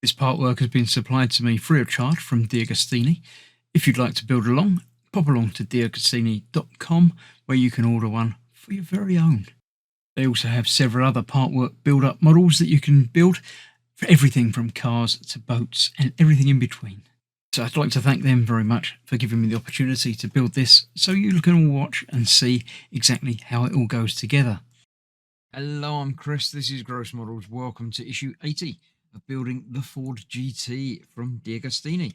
This part work has been supplied to me free of charge from DeAgostini. If you'd like to build along, pop along to DeAgostini.com where you can order one for your very own. They also have several other part work build-up models that you can build for everything from cars to boats and everything in between. So I'd like to thank them very much for giving me the opportunity to build this so you can all watch and see exactly how it all goes together. Hello, I'm Chris, this is Gross Models. Welcome to issue 80 of building the Ford GT from DeAgostini.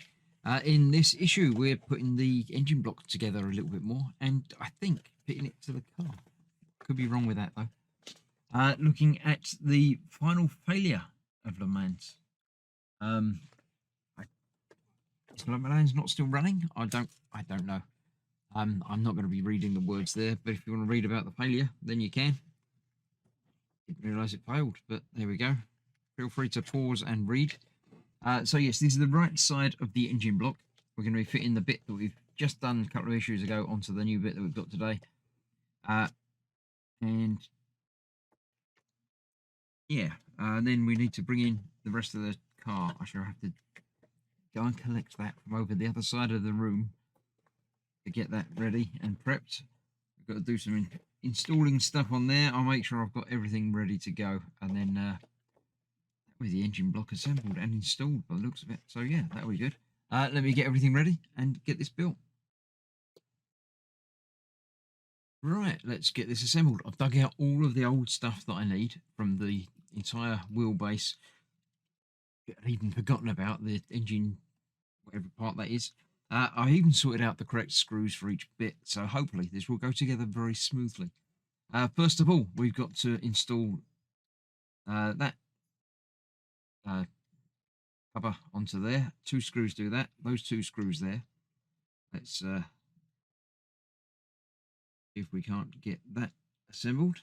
In this issue we're putting the engine block together a little bit more and I think fitting it to the car. Could be wrong with that though. Looking at the final failure of Le Mans. Is Le Mans not still running? I don't know. I'm not going to be reading the words there, but if you want to read about the failure, then you can. Didn't realise it failed, but there we go. Feel free to pause and read. So yes, this is the right side of the engine block. We're going to be fitting the bit that we've just done a couple of issues ago onto the new bit that we've got today. And yeah, then we need to bring in the rest of the car. I shall have to go and collect that from over the other side of the room to get that ready and prepped. We've got to do some installing stuff on there. I'll make sure I've got everything ready to go, and then with the engine block assembled and installed by the looks of it. So yeah, that'll be good. Let me get everything ready and get this built. Right, let's get this assembled. I've dug out all of the old stuff that I need from the entire wheelbase. I'd even forgotten about the engine, whatever part that is. I even sorted out the correct screws for each bit, so hopefully this will go together very smoothly. First of all, we've got to install that cover onto there. 2 screws do that. Those 2 screws there. Let's see if we can't get that assembled.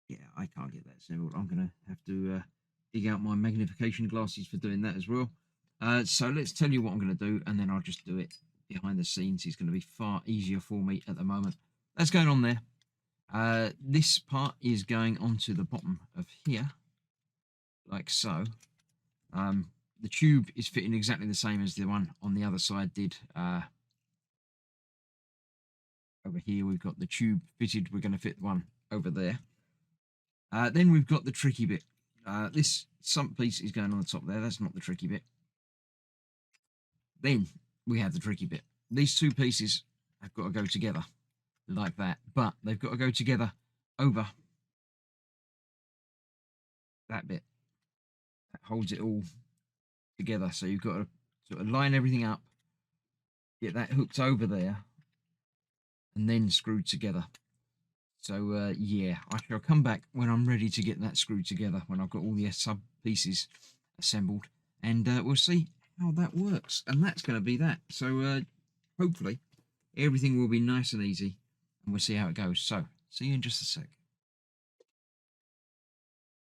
Yeah, I can't get that assembled. I'm going to have to dig out my magnification glasses for doing that as well. So let's tell you what I'm going to do, and then I'll just do it behind the scenes. It's going to be far easier for me at the moment. That's going on there. This part is going onto the bottom of here, like so. The tube is fitting exactly the same as the one on the other side did. Over here we've got the tube fitted. We're going to fit one over there. Then we've got the tricky bit. This sump piece is going on the top there. That's not the tricky bit. Then we have the tricky bit. These 2 pieces have got to go together like that, but they've got to go together over that bit that holds it all together. So you've got to sort of line everything up, get that hooked over there, and then screwed together. So yeah, I shall come back when I'm ready to get that screwed together, when I've got all the sub pieces assembled, and we'll see how that works. And that's going to be that. So hopefully everything will be nice and easy, and we'll see how it goes. So see you in just a sec.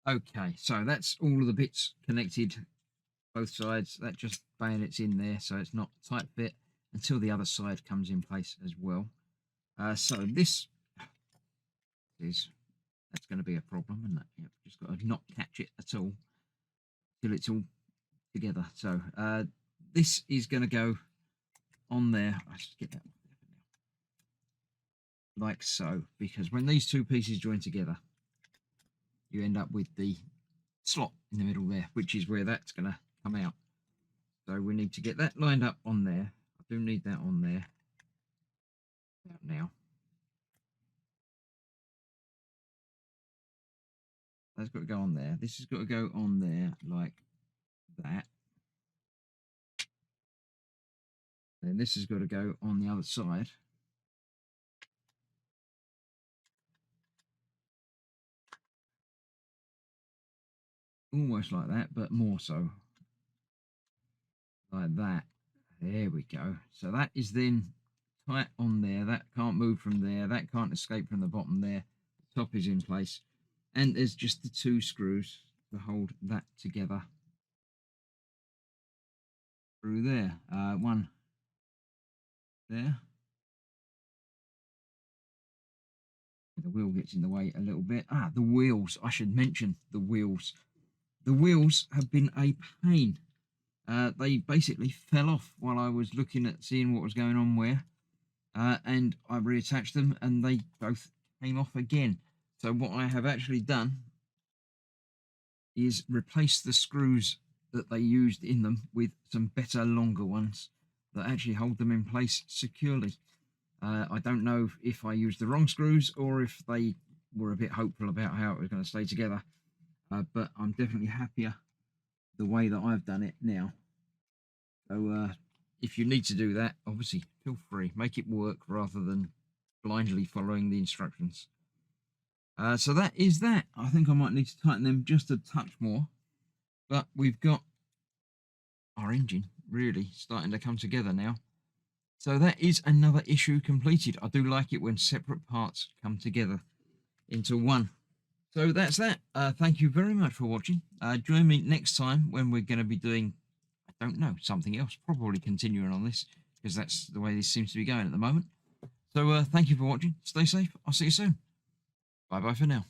Okay, so that's all of the bits connected, both sides. That just bayonets in there, so it's not tight fit until the other side comes in place as well. So this that's going to be a problem, isn't it? Yep, just got to not catch it at all till it's all together. So this is going to go on there. I should get that like so, because when these 2 pieces join together, you end up with the slot in the middle there, which is where that's going to come out. So we need to get that lined up on there. I do need that on there now. That's got to go on there. This has got to go on there like that. And this has got to go on the other side. Almost like that, but more so. Like that. There we go. So that is then tight on there. That can't move from there. That can't escape from the bottom there. The top is in place. And there's just the 2 screws to hold that together through there. One there. The wheel gets in the way a little bit. The wheels. I should mention the wheels. The wheels have been a pain. They basically fell off while I was looking at seeing what was going on where. And I reattached them and they both came off again. So what I have actually done is replace the screws that they used in them with some better, longer ones that actually hold them in place securely. I don't know if I used the wrong screws or if they were a bit hopeful about how it was going to stay together, but I'm definitely happier the way that I've done it now. So if you need to do that, obviously feel free. Make it work rather than blindly following the instructions. So that is that. I think I might need to tighten them just a touch more, but we've got our engine really starting to come together now. So that is another issue completed. I do like it when separate parts come together into one. So that's that. Thank you very much for watching. Join me next time when we're going to be doing, I don't know, something else. Probably continuing on this because that's the way this seems to be going at the moment. So thank you for watching. Stay safe. I'll see you soon. Bye-bye for now.